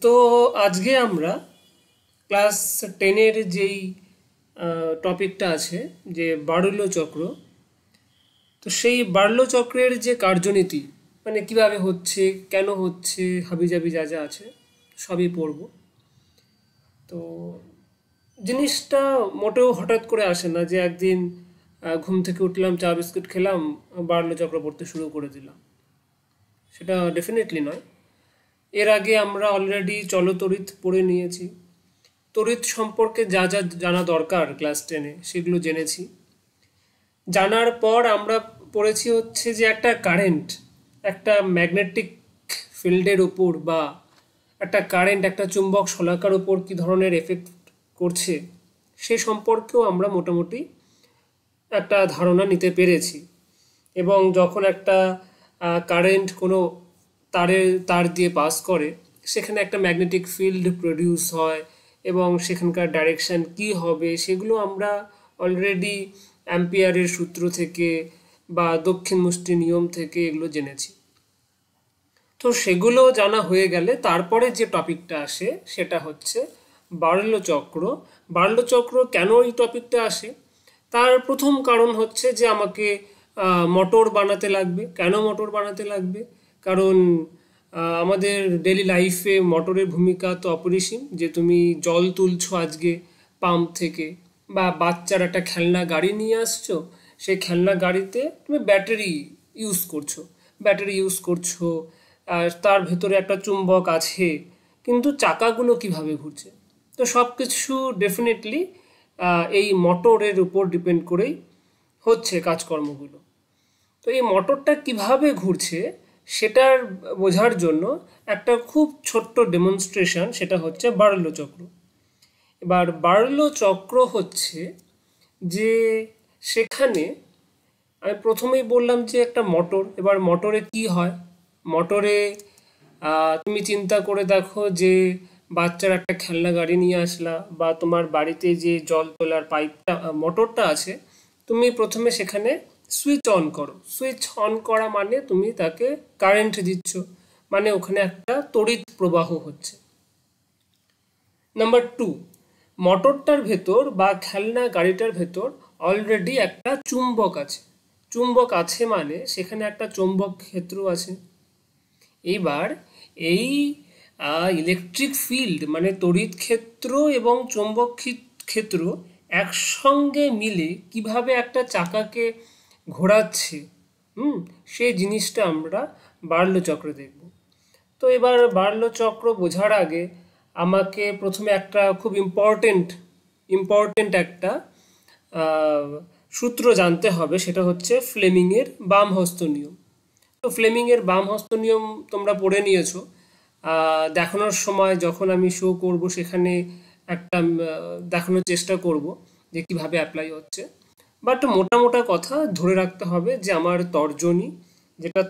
তো আজকে আমরা ক্লাস 10-এর যেই টপিকটা আছে যে বার্লো চক্র, তো সেই বার্লো চক্রের যে কার্যনীতি মানে কিভাবে হচ্ছে, কেন হচ্ছে, হাবিজাবি যা যা আছে সবই পড়ব। তো জিনিসটা মোটেও হঠাৎ করে আসে না যে একদিন ঘুম থেকে উঠলাম, চা বিস্কুট খেলাম, বার্লো চক্র পড়তে শুরু করে দিলাম, সেটা ডেফিনেটলি নয়। এর আগে আমরা অলরেডি চলতরিৎ পড়ে নিয়েছি। তড়িৎ সম্পর্কে যা যা জানা দরকার ক্লাস 10-এ সেগুলো জেনেছি। জানার পর আমরা পড়েছি হচ্ছে যে একটা কারেন্ট একটা ম্যাগনেটিক ফিল্ডের উপর বা একটা কারেন্ট একটা চুম্বক শলাকার উপর কী ধরনের এফেক্ট করছে সে সম্পর্কেও আমরা মোটামুটি একটা ধারণা নিতে পেরেছি। এবং যখন একটা কারেন্ট কোনো তার দিয়ে পাস করে সেখানে একটা ম্যাগনেটিক ফিল্ড প্রডিউস হয় এবং সেখানকার ডাইরেকশান কি হবে সেগুলো আমরা অলরেডি অ্যাম্পিয়ারের সূত্র থেকে বা দক্ষিণ মুষ্টি নিয়ম থেকে এগুলো জেনেছি। তো সেগুলো জানা হয়ে গেলে তারপরে যে টপিকটা আসে সেটা হচ্ছে বার্লো চক্র। বার্লো চক্র কেন এই টপিকটা আসে তার প্রথম কারণ হচ্ছে যে আমাকে মোটর বানাতে লাগবে। কেন মোটর বানাতে লাগবে? কারণ আমাদের ডেলি লাইফে মোটরের ভূমিকা তো অপরিসীম। যে তুমি জল তুলছো আজকে পাম্প থেকে, বা বাচ্চার একটা খেলনা গাড়ি নিয়ে আসছো, সেই খেলনা গাড়িতে তুমি ব্যাটারি ইউজ করছো, আর তার ভেতরে একটা চুম্বক আছে, কিন্তু চাকাগুলো কিভাবে ঘুরছে? তো সব কিছু ডেফিনেটলি এই মোটরের উপর ডিপেন্ড করেই হচ্ছে কাজকর্মগুলো। তো এই মোটরটা কিভাবে ঘুরছে সেটার বোঝার জন্য একটা খুব ছোট্ট ডেমনস্ট্রেশন, সেটা হচ্ছে বার্লো চক্র। এবার বার্লো চক্র হচ্ছে যে সেখানে আমি প্রথমেই বললাম যে একটা মোটর। এবার মোটরে কি হয়? মোটরে তুমি চিন্তা করে দেখো যে বাচ্চার একটা খেলনা গাড়ি নিয়ে আসলা, বা তোমার বাড়িতে যে জল তোলার পাইপটা মোটরটা আছে, তুমি প্রথমে সেখানে সুইচ অন করো। সুইচ অন করা মানে তুমি তাকে কারেন্ট দিচ্ছ, মানে ওখানে একটা তড়িৎ প্রবাহ হচ্ছে। নাম্বার 2, মোটরটার ভেতর বা খেলনা গাড়িটার ভেতর অলরেডি একটা চুম্বক আছে। চুম্বক আছে মানে সেখানে একটা চৌম্বক ক্ষেত্র আছে। এইবার এই ইলেকট্রিক ফিল্ড মানে তড়িৎ ক্ষেত্র এবং চৌম্বক ক্ষেত্র একসঙ্গে মিলে কিভাবে একটা চাকাকে ঘোরাচ্ছে, সেই জিনিসটা আমরা বার্লো চক্রে দেখব। তো এবার বার্লো চক্র বোঝার আগে আমাকে প্রথমে একটা খুব ইম্পর্টেন্ট একটা সূত্র জানতে হবে, সেটা হচ্ছে ফ্লেমিংয়ের বাম হস্ত নিয়ম। তো ফ্লেমিংয়ের বাম হস্ত নিয়ম তোমরা পড়ে নিয়েছো। দেখানোর সময় যখন আমি শো করব সেখানে একটা দেখানোর চেষ্টা করব যে কিভাবে অ্যাপ্লাই হচ্ছে। বাট মোটা কথা ধরে রাখতে হবে যে আমার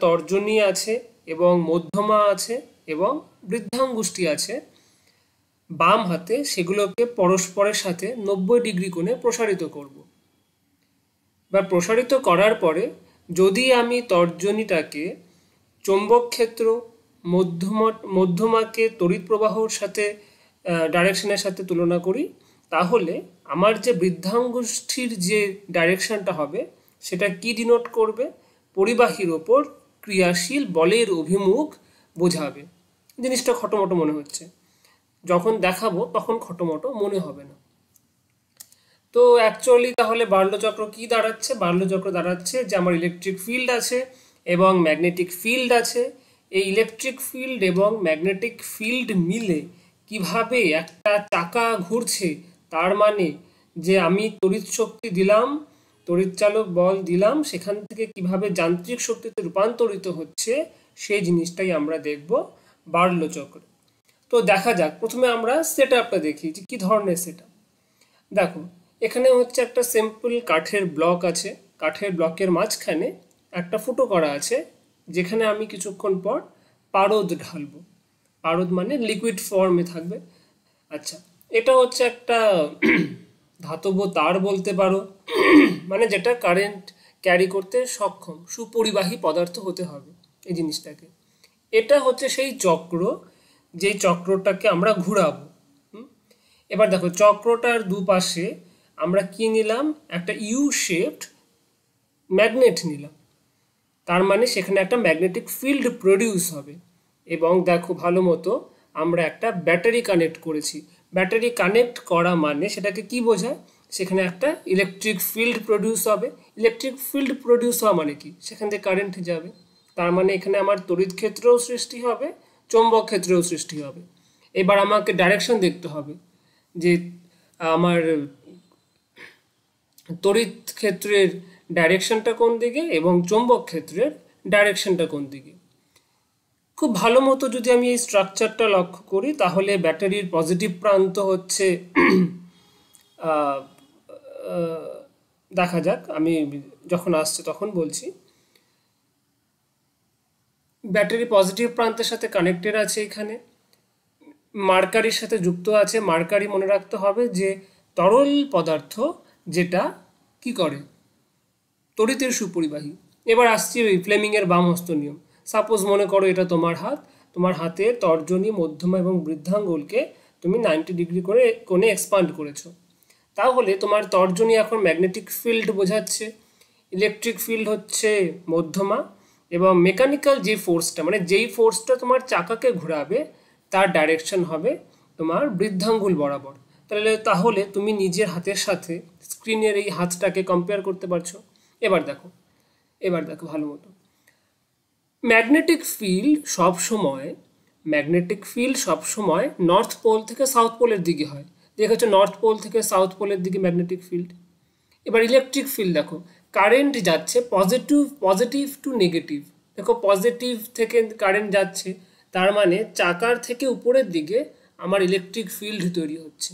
তর্জনী আছে এবং মধ্যমা আছে এবং বৃদ্ধাঙ্গুষ্ঠী আছে বাম হাতে, সেগুলোকে পরস্পরের সাথে 90 ডিগ্রি কোণে প্রসারিত করব। বা প্রসারিত করার পরে যদি আমি তর্জনীটাকে চৌম্বক ক্ষেত্র, মধ্যমাকে তড়িৎ প্রবাহর সাথে ডাইরেকশনের সাথে তুলনা করি, তাহলে আমার যে বৃদ্ধাঙ্গুষ্ঠীর যে ডাইরেকশনটা হবে সেটা কি ডিনোট করবে? পরিবাহীর ওপর ক্রিয়াশীল বলের অভিমুখ বোঝাবে। জিনিসটা খটোমটো মনে হচ্ছে, যখন দেখাবো তখন খটোমটো মনে হবে না। তো অ্যাকচুয়ালি তাহলে বার্লো চক্র কি দাঁড়াচ্ছে? বার্লো চক্র দাঁড়াচ্ছে যে আমার ইলেকট্রিক ফিল্ড আছে এবং ম্যাগনেটিক ফিল্ড আছে। এই ইলেকট্রিক ফিল্ড এবং ম্যাগনেটিক ফিল্ড মিলে কিভাবে একটা চাকা ঘুরছে, তার মানে যে আমি তড়িৎ শক্তি দিলাম, তড়িৎচালক বল দিলাম, সেখান থেকে কিভাবে যান্ত্রিক শক্তিতে রূপান্তরিত হচ্ছে সেই জিনিসটাই আমরা দেখব বার্লো চক্রে। তো দেখা যাক, প্রথমে আমরা সেট আপটা দেখি যে কী ধরনের সেট আপ। দেখো, এখানে হচ্ছে একটা সিম্পল কাঠের ব্লক আছে। কাঠের ব্লকের মাঝখানে একটা ফুটো করা আছে, যেখানে আমি কিছুক্ষণ পর পারদ ঢালবো। পারদ মানে লিকুইড ফর্মে থাকবে। আচ্ছা, এটা হচ্ছে একটা ধাতব তার বলতে পারো, মানে যেটা কারেন্ট ক্যারি করতে সক্ষম, সুপরিবাহী পদার্থ হতে হবে এই জিনিসটাকে। এটা হচ্ছে সেই চক্র যেই চক্রটাকে আমরা ঘুরাবো। এবার দেখো চক্রটার দুপাশে আমরা কি নিলাম, একটা ইউ শেপড ম্যাগনেট নিলাম, তার মানে সেখানে একটা ম্যাগনেটিক ফিল্ড প্রডিউস হবে। এবং দেখো ভালো মতো আমরা একটা ব্যাটারি কানেক্ট করেছি। ব্যাটারি কানেক্ট করা মানে সেটাকে কি বোঝায়, সেখানে একটা ইলেকট্রিক ফিল্ড প্রডিউস হবে। ইলেকট্রিক ফিল্ড প্রডিউস হওয়া মানে কি, সেখান থেকে কারেন্ট যাবে, তার মানে এখানে আমার তড়িৎ ক্ষেত্রেও সৃষ্টি হবে, চৌম্বক ক্ষেত্রেও সৃষ্টি হবে। এবার আমাকে ডাইরেকশন দেখতে হবে যে আমার তড়িৎ ক্ষেত্রের ডাইরেকশনটা কোন দিকে এবং চৌম্বক ক্ষেত্রের ডাইরেকশনটা কোন দিকে। খুব ভালো মতো যদি আমি এই স্ট্রাকচারটা লক্ষ্য করি তাহলে ব্যাটারির পজিটিভ প্রান্ত হচ্ছে আহ, আহ, দেখা যাক, আমি যখন আসছে তখন বলছি। ব্যাটারি পজিটিভ প্রান্তের সাথে কানেক্টেড আছে, এখানে মার্কারির সাথে যুক্ত আছে। মার্কারি মনে রাখতে হবে যে তরল পদার্থ, যেটা কি করে, তড়িতের সুপরিবাহী। এবার আসছি ওই ফ্লেমিংয়ের বাম হস্ত নিয়ম। সাপোজ মনে করো এটা তোমার হাত, তোমার হাতে তর্জনী, মধ্যমা এবং বৃদ্ধাঙ্গুলকে তুমি 90 ডিগ্রি করে কোণে এক্সপান্ড করেছো। তাহলে তোমার তর্জনী এখন ম্যাগনেটিক ফিল্ড বোঝাচ্ছে, ইলেকট্রিক ফিল্ড হচ্ছে মধ্যমা, এবং মেকানিক্যাল যে ফোর্সটা, মানে যেই ফোর্সটা তোমার চাকাকে ঘোরাবে তার ডাইরেকশন হবে তোমার বৃদ্ধাঙ্গুল বরাবর। তাহলে তুমি নিজের হাতের সাথে স্ক্রিনের এই হাতটাকে কম্পেয়ার করতে পারছো। এবার দেখো ভালো মতো, ম্যাগনেটিক ফিল্ড সবসময় নর্থ পোল থেকে সাউথ পোলের দিকে হয়। দেখেছো নর্থ পোল থেকে সাউথ পোলের দিকে ম্যাগনেটিক ফিল্ড। এবার ইলেকট্রিক ফিল্ড দেখো, কারেন্ট যাচ্ছে পজিটিভ টু নেগেটিভ। দেখো পজিটিভ থেকে কারেন্ট যাচ্ছে, তার মানে চাকার থেকে উপরের দিকে আমার ইলেকট্রিক ফিল্ড তৈরি হচ্ছে।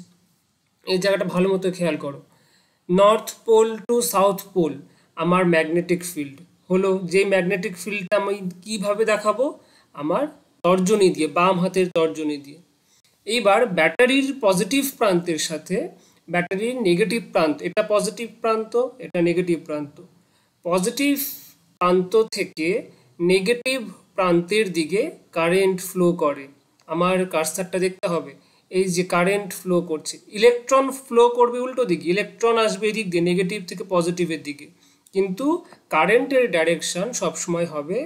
এই জায়গাটা ভালো মতো খেয়াল করো, north pole to south pole আমার ম্যাগনেটিক ফিল্ড হলো। যে ম্যাগনেটিক ফিল্ডটা আমি কিভাবে দেখাবো, আমার তর্জনী দিয়ে, বাম হাতের তর্জনী দিয়ে। এইবার ব্যাটারির পজিটিভ প্রান্তের সাথে ব্যাটারির নেগেটিভ প্রান্ত, এটা পজিটিভ প্রান্ত, এটা নেগেটিভ প্রান্ত। পজিটিভ প্রান্ত থেকে নেগেটিভ প্রান্তের দিকে কারেন্ট ফ্লো করে। আমার কার্সারটা দেখতে হবে, এই যে কারেন্ট ফ্লো করছে, ইলেকট্রন ফ্লো করবে উল্টো দিকে, ইলেকট্রন আসবে এই দিক দিয়ে নেগেটিভ থেকে পজিটিভের দিকে, কিন্তু কারেন্টের ডাইরেকশন সবসময় হবে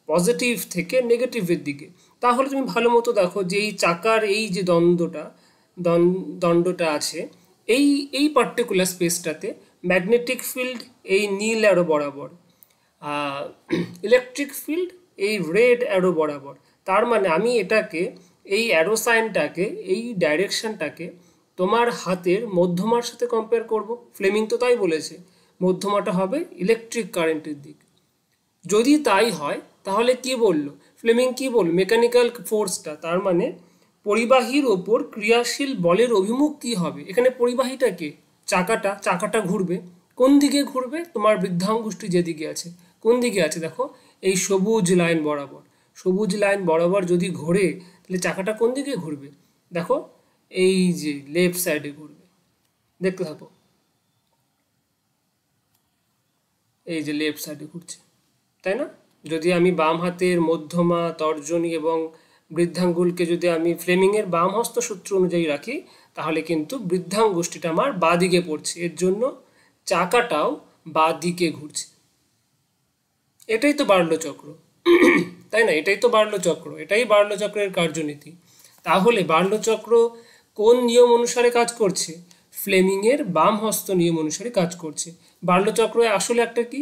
পজিটিভ থেকে নেগেটিভের দিকে। তাহলে তুমি ভালো মতো দেখো যে এই চাকার এই যে দণ্ডটা আছে, এই এই পার্টিকুলার স্পেসটাতে ম্যাগনেটিক ফিল্ড এই নীল অ্যারো বরাবর, ইলেকট্রিক ফিল্ড এই রেড অ্যারো বরাবর। তার মানে আমি এটাকে, এই অ্যারো সাইনটাকে, এই ডাইরেকশনটাকে তোমার হাতের মধ্যমার সাথে কম্পেয়ার করব। ফ্লেমিং তো তাই বলেছে, মধ্যমাটা হবে ইলেকট্রিক কারেন্টের দিক। যদি তাই হয় তাহলে কি বললো ফ্লেমিং, কি বলল, মেকানিক্যাল ফোর্সটা, তার মানে পরিবাহীর ওপর ক্রিয়াশীল বলের অভিমুখ কি হবে। এখানে পরিবাহীটাকে, চাকাটা ঘুরবে কোন দিকে ঘুরবে, তোমার বৃদ্ধাঙ্গুষ্টি যেদিকে আছে। কোন দিকে আছে দেখো, এই সবুজ লাইন বরাবর। সবুজ লাইন বরাবর যদি ঘোরে তাহলে চাকাটা কোন দিকে ঘুরবে, দেখো এই যে লেফট সাইডে ঘুরবে। দেখতে থাকো, এই যে লেফট সাইডে ঘুরছে, তাই না? যদি আমি বাম হাতের মধ্যমা, তর্জনী এবং বৃদ্ধাঙ্গুলকে যদি আমি ফ্লেমিংয়ের বাম হস্ত সূত্র অনুযায়ী রাখি, তাহলে কিন্তু বৃদ্ধাঙ্গুষ্টিটা আমার বাঁ দিকে পড়ছে, এর জন্য চাকাটাও বাঁ দিকে ঘুরছে। এটাই তো বার্লো চক্র, তাই না? এটাই তো বার্লো চক্র, এটাই বার্লো চক্রের কার্যনীতি। তাহলে বার্লো চক্র কোন নিয়ম অনুসারে কাজ করছে? ফ্লেমিংয়ের বাম হস্ত নিয়ম অনুসারে কাজ করছে। বার্লো চক্র আসলে একটা কি,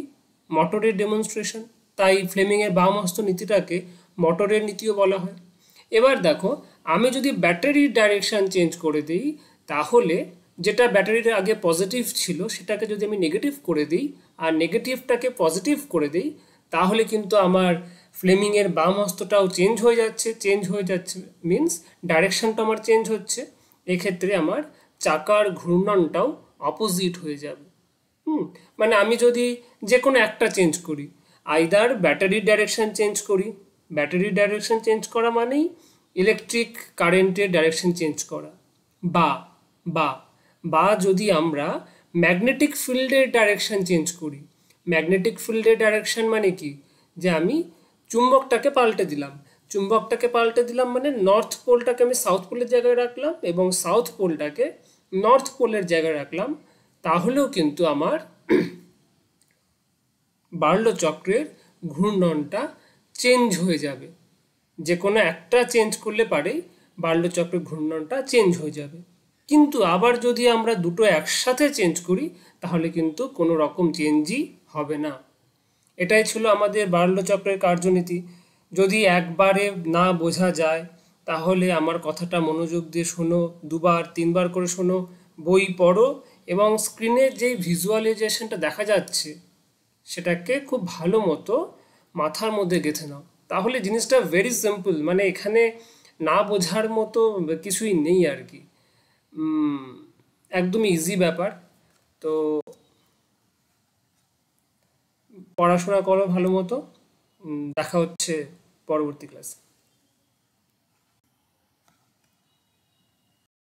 মোটরের ডেমনস্ট্রেশন। তাই ফ্লেমিংয়ের বাম হস্ত নীতিটাকে মোটরের নীতিও বলা হয়। এবার দেখো, আমি যদি ব্যাটারির ডাইরেকশন চেঞ্জ করে দিই, তাহলে যেটা ব্যাটারির আগে পজিটিভ ছিল সেটাকে যদি আমি নেগেটিভ করে দিই আর নেগেটিভটাকে পজিটিভ করে দিই, তাহলে কিন্তু আমার ফ্লেমিংয়ের বাম হস্তটাও চেঞ্জ হয়ে যাচ্ছে মিন্স ডাইরেকশনটা আমার চেঞ্জ হচ্ছে। এক্ষেত্রে আমার চাকার ঘূর্ণনটাও অপোজিট হয়ে যাবে। মানে আমি যদি যে কোনো একটা চেঞ্জ করি, আইদার ব্যাটারির ডাইরেকশন চেঞ্জ করা মানেই ইলেকট্রিক কারেন্টের ডাইরেকশন চেঞ্জ করা, বা বা বা যদি আমরা ম্যাগনেটিক ফিল্ডের ডাইরেকশন চেঞ্জ করি। ম্যাগনেটিক ফিল্ডের ডাইরেকশন মানে কি, যে আমি চুম্বকটাকে পাল্টে দিলাম, চুম্বকটাকে পাল্টে দিলাম মানে নর্থ পোলটাকে আমি সাউথ পোলের জায়গায় রাখলাম এবং সাউথ পোলটাকে নর্থ পোলের জায়গায় রাখলাম, তাহলেও কিন্তু আমার বার্লো চক্রের ঘূর্ণনটা চেঞ্জ হয়ে যাবে। যে কোনো একটা চেঞ্জ করলে পারেই বার্লো চক্রের ঘূর্ণনটা চেঞ্জ হয়ে যাবে। কিন্তু আবার যদি আমরা দুটো একসাথে চেঞ্জ করি তাহলে কিন্তু কোনো রকম চেঞ্জই হবে না। এটাই ছিল আমাদের বার্লো চক্রের কার্যনীতি। যদি একবারে না বোঝা যায় তাহলে আমার কথাটা মনোযোগ দিয়ে শোনো, দুবার তিনবার করে শোনো, বই পড়ো এবং স্ক্রিনে যেই ভিজুয়ালাইজেশনটা দেখা যাচ্ছে সেটাকে খুব ভালো মতো মাথার মধ্যে গেঁথে নাও। তাহলে জিনিসটা ভেরি সিম্পল, মানে এখানে না বোঝার মতো কিছুই নেই আর কি। একদমই ইজি ব্যাপার। তো পড়াশোনা করো ভালো মতো। দেখা হচ্ছে পরবর্তী ক্লাসে।